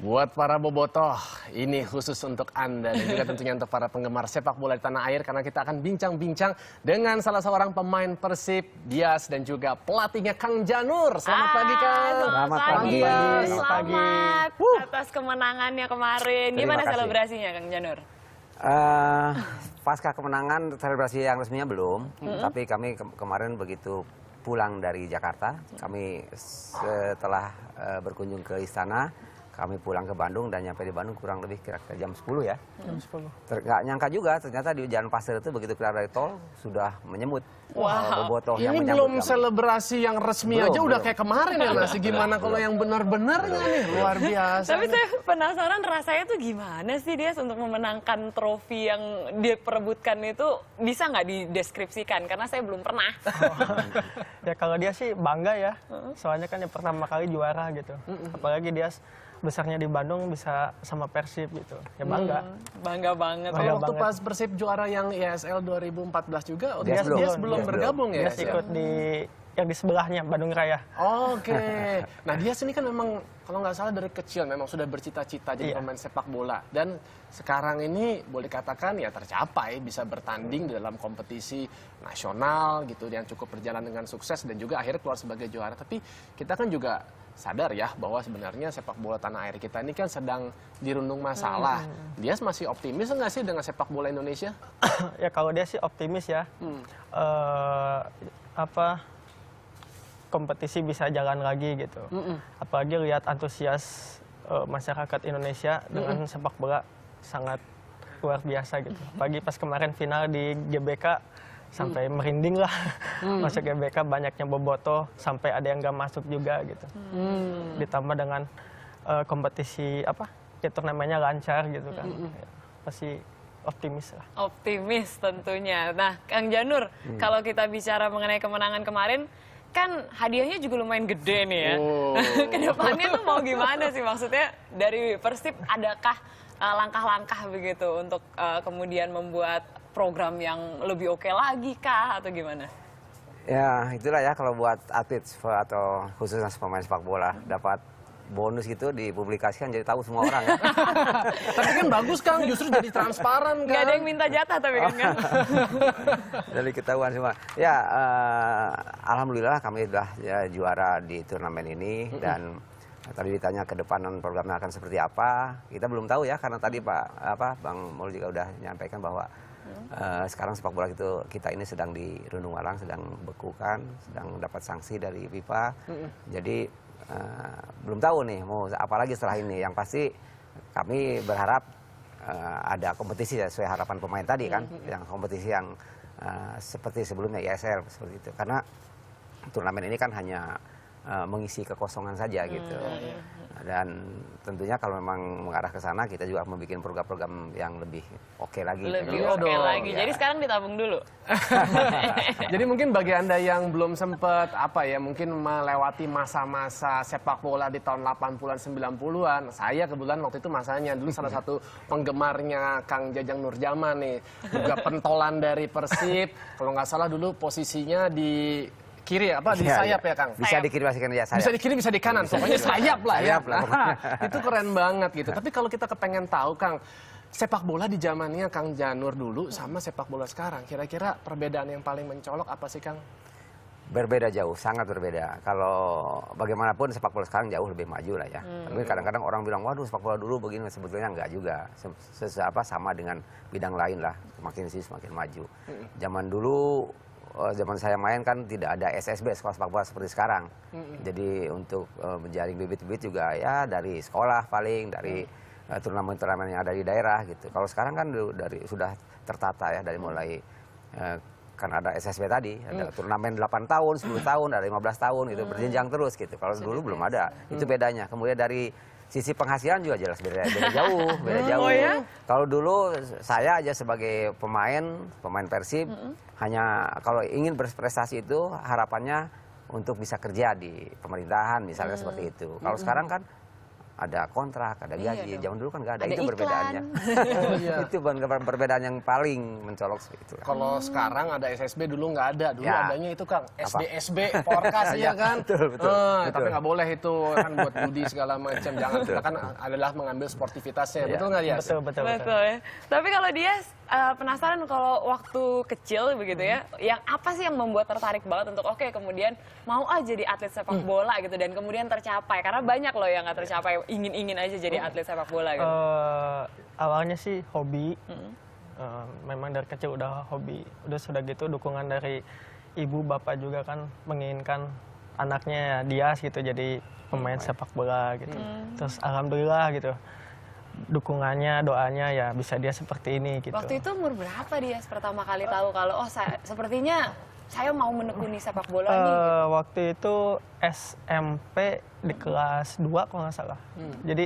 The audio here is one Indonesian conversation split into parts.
Buat para bobotoh, ini khusus untuk Anda dan juga tentunya untuk para penggemar sepak bola di tanah air karena kita akan bincang-bincang dengan salah seorang pemain Persib, Dias dan juga pelatihnya Kang Janur. Selamat pagi Kang. Selamat pagi. Selamat atas kemenangannya kemarin. Gimana selebrasinya Kang Janur? Pasca kemenangan selebrasi yang resminya belum, tapi kami kemarin begitu pulang dari Jakarta, kami setelah berkunjung ke istana, kami pulang ke Bandung dan nyampe di Bandung kurang lebih kira-kira jam 10 ya. Jam 10. Nggak nyangka juga ternyata di Jalan Pasir itu begitu keluar dari tol sudah menyemut. Wow. Bobotoh yang Ini belum kami. Selebrasi yang resmi aja udah kayak kemarin ya masih gimana kalau yang benar-benarnya nih luar biasa. Tapi saya penasaran rasanya tuh gimana sih Dias untuk memenangkan trofi yang diperebutkan itu, bisa nggak dideskripsikan karena saya belum pernah. Ya kalau dia sih bangga ya, soalnya kan yang pertama kali juara gitu. Apalagi dia besarnya di Bandung bisa sama Persib gitu, ya bangga. Bangga banget. Kalau ya. waktu pas Persib juara yang ISL 2014 juga, Dia belum bergabung ya? Dia ikut di yang di sebelahnya, Bandung Raya. Oke. Nah Dias ini kan memang kalau nggak salah dari kecil memang sudah bercita-cita jadi pemain sepak bola. Dan sekarang ini boleh katakan ya tercapai, bisa bertanding di dalam kompetisi nasional gitu yang cukup berjalan dengan sukses dan juga akhirnya keluar sebagai juara. Tapi kita kan juga sadar ya bahwa sebenarnya sepak bola tanah air kita ini kan sedang dirundung masalah. Dias masih optimis nggak sih dengan sepak bola Indonesia? Ya kalau dia sih optimis ya. Kompetisi bisa jalan lagi gitu. Apalagi lihat antusias masyarakat Indonesia dengan sepak bola sangat luar biasa gitu. Apalagi pas kemarin final di GBK sampai merinding lah. Masuk GBK banyaknya bobotoh sampai ada yang nggak masuk juga gitu. Ditambah dengan kompetisi turnamennya lancar gitu kan. Ya, pasti optimis lah. Optimis tentunya. Nah Kang Janur, kalau kita bicara mengenai kemenangan kemarin, kan hadiahnya juga lumayan gede nih ya. Kedepannya tuh mau gimana sih, maksudnya dari Persib adakah langkah-langkah begitu untuk kemudian membuat program yang lebih oke lagi kah atau gimana? Ya itulah ya kalau buat atlet atau khususnya pemain sepak bola dapat bonus gitu dipublikasikan jadi tahu semua orang ya. Tapi kan bagus Kang, justru jadi transparan kan. Nggak ada yang minta jatah tapi kan. Jadi ketahuan semua. Ya alhamdulillah kami sudah ya, juara di turnamen ini dan tadi ditanya ke depan programnya akan seperti apa. Kita belum tahu ya karena tadi Bang Mul juga udah menyampaikan bahwa sekarang sepak bola kita ini sedang dirundung walang, sedang bekukan, sedang dapat sanksi dari FIFA. Jadi belum tahu nih mau apa lagi setelah ini. Yang pasti kami berharap ada kompetisi ya, sesuai harapan pemain tadi kan, yang kompetisi yang seperti sebelumnya ISL seperti itu. Karena turnamen ini kan hanya mengisi kekosongan saja gitu. Dan tentunya kalau memang mengarah ke sana kita juga membuat program-program yang lebih oke lagi. Lebih oke lagi. Ya. Jadi sekarang ditabung dulu. Jadi mungkin bagi Anda yang belum sempat mungkin melewati masa-masa sepak bola di tahun 80-an 90-an. Saya kebetulan waktu itu masanya dulu salah satu penggemarnya Kang Jajang Nurjaman nih. Juga pentolan dari Persib. Kalau nggak salah dulu posisinya di kiri di sayap ya Kang? Bisa dikirim ya sayap. Bisa di kiri, bisa di kanan. Pokoknya sayap lah ya. Sayap lah. Itu keren banget gitu. Tapi kalau kita kepengen tahu Kang, sepak bola di zamannya Kang Janur dulu sama sepak bola sekarang, kira-kira perbedaan yang paling mencolok apa sih Kang? Berbeda jauh, sangat berbeda. Kalau bagaimanapun sepak bola sekarang jauh lebih maju lah ya. Tapi kadang-kadang orang bilang, waduh sepak bola dulu begini, sebetulnya enggak juga. Sama dengan bidang lain lah, semakin maju. Zaman dulu, zaman saya main kan tidak ada SSB, sekolah sepak bola seperti sekarang. Jadi untuk menjaring bibit-bibit juga ya dari sekolah paling, dari turnamen-turnamen yang ada di daerah gitu. Kalau sekarang kan sudah tertata ya dari mulai kan ada SSB tadi, ada turnamen 8 tahun, 10 tahun, ada 15 tahun gitu, berjenjang terus gitu. Kalau dulu belum ada, itu bedanya. Kemudian dari sisi penghasilan juga jelas beda jauh, beda jauh. Oh ya? Kalau dulu saya aja sebagai pemain Persib, hanya kalau ingin berprestasi itu harapannya untuk bisa kerja di pemerintahan misalnya seperti itu. Kalau sekarang kan ada kontrak, ada gaji. Iya dong. Zaman dulu kan nggak ada, Ada itu iklan. perbedaannya. Iya. Itu perbedaan yang paling mencolok seperti itu. Kalau sekarang ada SSB, dulu nggak ada. Dulu Ya. adanya itu Kang, SDSB, Porkas ya kan. betul, Tapi betul. nggak boleh itu kan buat judi segala macam. Jangan, kita kan adalah mengambil sportivitasnya. Betul nggak ya? Betul, betul, betul. Betul ya. Tapi kalau dia penasaran kalau waktu kecil begitu ya, yang apa sih yang membuat tertarik banget untuk oke kemudian mau jadi atlet sepak bola gitu dan kemudian tercapai? Karena banyak loh yang nggak tercapai, ingin aja jadi atlet sepak bola gitu. Awalnya sih hobi. Memang dari kecil udah hobi. Sudah gitu dukungan dari ibu bapak juga kan menginginkan anaknya Dias gitu jadi pemain sepak bola gitu. Terus alhamdulillah gitu. Dukungannya, doanya ya bisa dia seperti ini gitu. Waktu itu umur berapa dia pertama kali tahu kalau sepertinya saya mau menekuni sepak bola nih? Gitu. Waktu itu SMP di kelas 2 kalau nggak salah. Jadi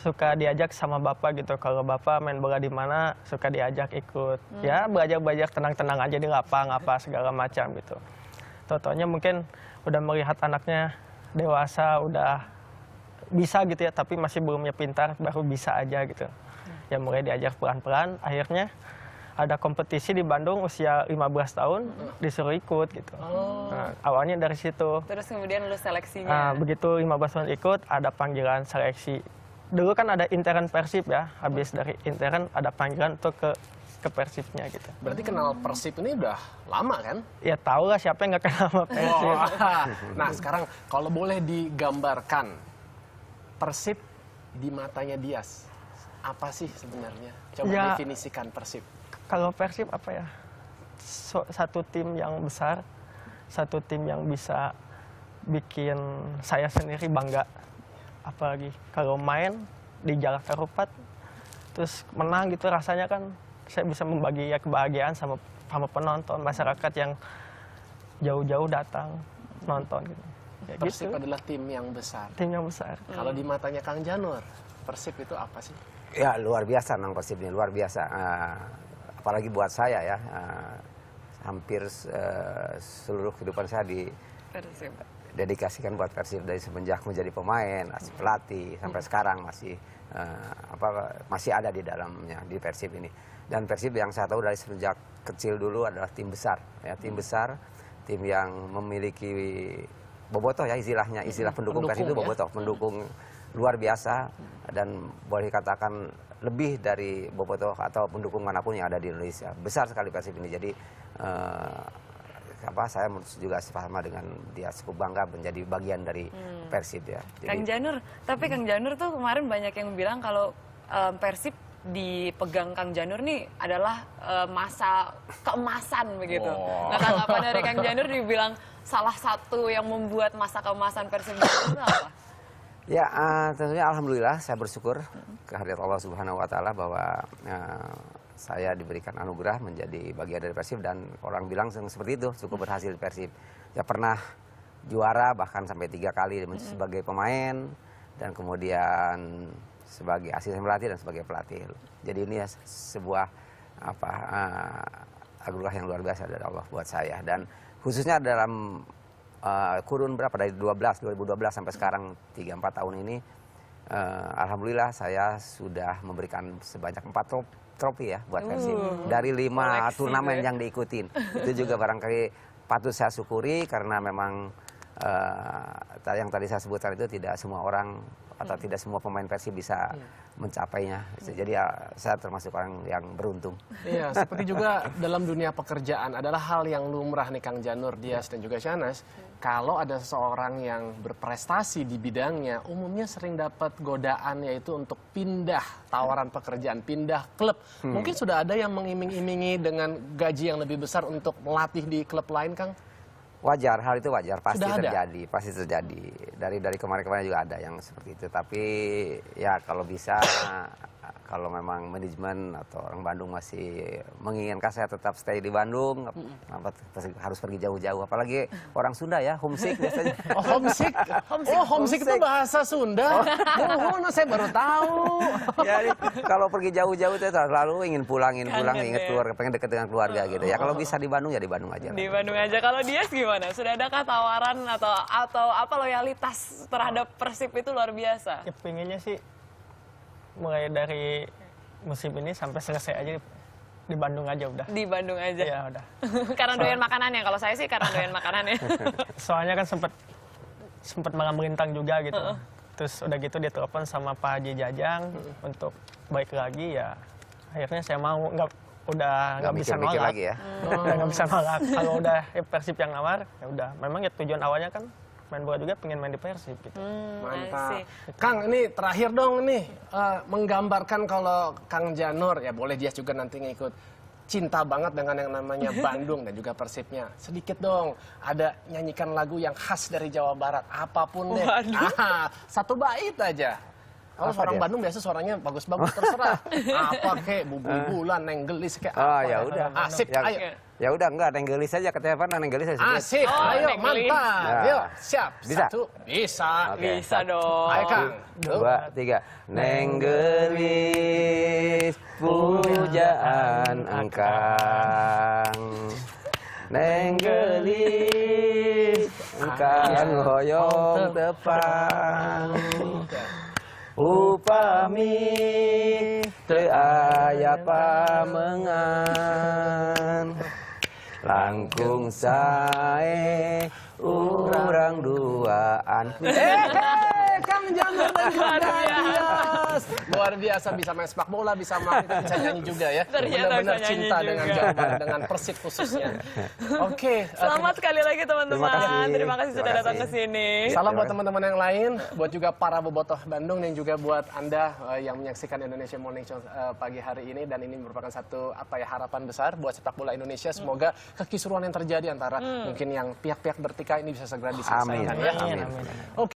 suka diajak sama bapak gitu. Kalau bapak main bola di mana suka diajak ikut. Ya belajar tenang-tenang aja di lapang apa segala macam gitu. Totonya mungkin udah melihat anaknya dewasa, udah bisa gitu ya, tapi masih belumnya pintar, baru bisa aja gitu. Ya mulai diajak pelan-pelan, akhirnya ada kompetisi di Bandung usia 15 tahun, disuruh ikut gitu. Nah, awalnya dari situ. Terus kemudian lu seleksinya. Begitu 15 tahun ikut, ada panggilan seleksi. Dulu kan ada intern Persib ya, habis dari intern ada panggilan untuk ke Persibnya gitu. Berarti kenal Persib ini udah lama kan? Ya tau lah siapa yang nggak kenal sama Persib. Nah sekarang kalau boleh digambarkan Persib di matanya Dias, apa sih sebenarnya? Coba Ya, definisikan Persib. Kalau Persib apa ya? Satu tim yang besar, satu tim yang bisa bikin saya sendiri bangga. Apalagi kalau main di Jakarta Rupat, terus menang gitu rasanya kan saya bisa membagi kebahagiaan sama penonton, masyarakat yang jauh-jauh datang nonton gitu. Ya Persib gitu. adalah tim yang besar. Tim yang besar. Kalau di matanya Kang Janur, Persib itu apa sih? Ya luar biasa Nang Persib ini, luar biasa. Apalagi buat saya ya, hampir seluruh kehidupan saya Persib. dedikasikan buat Persib dari semenjak menjadi pemain, masih pelatih sampai sekarang masih ada di dalamnya di Persib ini. Dan Persib yang saya tahu dari semenjak kecil dulu adalah tim besar, ya tim besar, tim yang memiliki bobotoh ya istilah pendukung Persib itu ya? bobotoh, pendukung luar biasa dan boleh dikatakan lebih dari bobotoh atau pendukung manapun yang ada di Indonesia. Besar sekali Persib ini. Jadi saya juga sama dengan dia cukup bangga menjadi bagian dari Persib ya. Kang Janur, tapi Kang Janur tuh kemarin banyak yang bilang kalau Persib dipegang Kang Janur nih adalah masa keemasan begitu. Nah, tanggapan dari Kang Janur dibilang salah satu yang membuat masa keemasan Persib itu apa? Ya, tentunya alhamdulillah saya bersyukur kehadirat Allah Subhanahu wa taala bahwa saya diberikan anugerah menjadi bagian dari Persib dan orang bilang seperti itu, cukup berhasil di Persib. Ya pernah juara bahkan sampai 3 kali sebagai pemain dan kemudian sebagai asisten pelatih dan sebagai pelatih. Jadi ini ya sebuah anugerah yang luar biasa dari Allah buat saya dan khususnya dalam kurun berapa dari 2012 sampai sekarang 3-4 tahun ini alhamdulillah saya sudah memberikan sebanyak 4 trofi ya buat Persib dari 5 turnamen yang diikutin. Itu juga barangkali patut saya syukuri karena memang yang tadi saya sebutkan itu tidak semua orang atau tidak semua pemain Persib bisa mencapainya. Jadi ya saya termasuk orang yang beruntung. Iya, seperti juga dalam dunia pekerjaan adalah hal yang lumrah nih Kang Janur, Dias dan juga Shahnaz. Kalau ada seseorang yang berprestasi di bidangnya, umumnya sering dapat godaan yaitu untuk pindah tawaran pekerjaan, pindah klub. Mungkin sudah ada yang mengiming-imingi dengan gaji yang lebih besar untuk melatih di klub lain, Kang? Wajar, hal itu wajar, pasti Sudah ada? terjadi, pasti terjadi. Dari kemarin-kemarin juga ada yang seperti itu. Tapi ya kalau bisa kalau memang manajemen atau orang Bandung masih menginginkan saya tetap stay di Bandung, kenapa harus pergi jauh-jauh? Apalagi orang Sunda ya, homesick biasanya. Oh, homesick. Oh, homesick itu bahasa Sunda. Oh, saya baru tahu. Jadi kalau pergi jauh-jauh itu selalu ingin pulang, Kangen ingat ya. keluarga, pengen deket dengan keluarga gitu ya. Kalau bisa di Bandung ya di Bandung aja. Di Bandung aja. Kalau Dias gimana? Sudah adakah tawaran atau apa loyalitas terhadap Persib itu luar biasa? Ya pengennya sih mulai dari musim ini sampai selesai aja di Bandung aja udah. Di Bandung aja. Ya udah. Karena doyan makanannya. Kalau saya sih karena doyan makanannya. Soalnya kan sempet malam melintang juga gitu. Terus udah gitu dia telepon sama Pak Haji Jajang untuk balik lagi ya. Akhirnya saya mau udah nggak bisa mikir-mikir nolak lagi ya. Udah nggak bisa nolak. Kalau udah Persib yang nawar ya udah. Memang ya tujuan awalnya kan main bola juga pengen main di Persib gitu. Mantap. Kang, ini terakhir dong nih, menggambarkan kalau Kang Janur, ya boleh dia juga nanti ngikut, cinta banget dengan yang namanya Bandung dan juga Persibnya. Sedikit dong, ada nyanyikan lagu yang khas dari Jawa Barat, apapun deh. Satu bait aja. Kalau Apa orang dia? Bandung biasa suaranya bagus-bagus, terserah. Apa kek, bulan, neng gelis kek. Oh apa. ya udah. Asik, ayo. Ya udah enggak, nenggelis aja katanya apa? Nenggelis aja. Asik, Oh, ayo Neng Gelis. mantap. Ya. Yuk, siap. Bisa? Satu, bisa. Oke. Bisa dong. Ayo Kang. 2, 3. Nenggelis pujaan angkang. Nenggelis engkang hoyong tepang. Upami teu aya pamengan. Langkung sae urang duaan. Kang Janur dan juga Dias. Luar biasa, bisa main sepak bola, bisa main, bisa nyanyi juga ya. Ternyata Benar-benar bisa nyanyi cinta juga. dengan Jawa Barat, dengan Persib khususnya. Oke. Selamat sekali lagi teman-teman. Terima kasih. Terima kasih sudah Terima datang ke kasih. sini. Salam buat teman-teman yang lain, buat juga para bobotoh Bandung dan juga buat Anda yang menyaksikan Indonesia Morning Show pagi hari ini, dan ini merupakan satu harapan besar buat sepak bola Indonesia. Semoga kekisruan yang terjadi antara mungkin yang pihak-pihak bertikai ini bisa segera diselesaikan Amin. ya. Amin. Oke.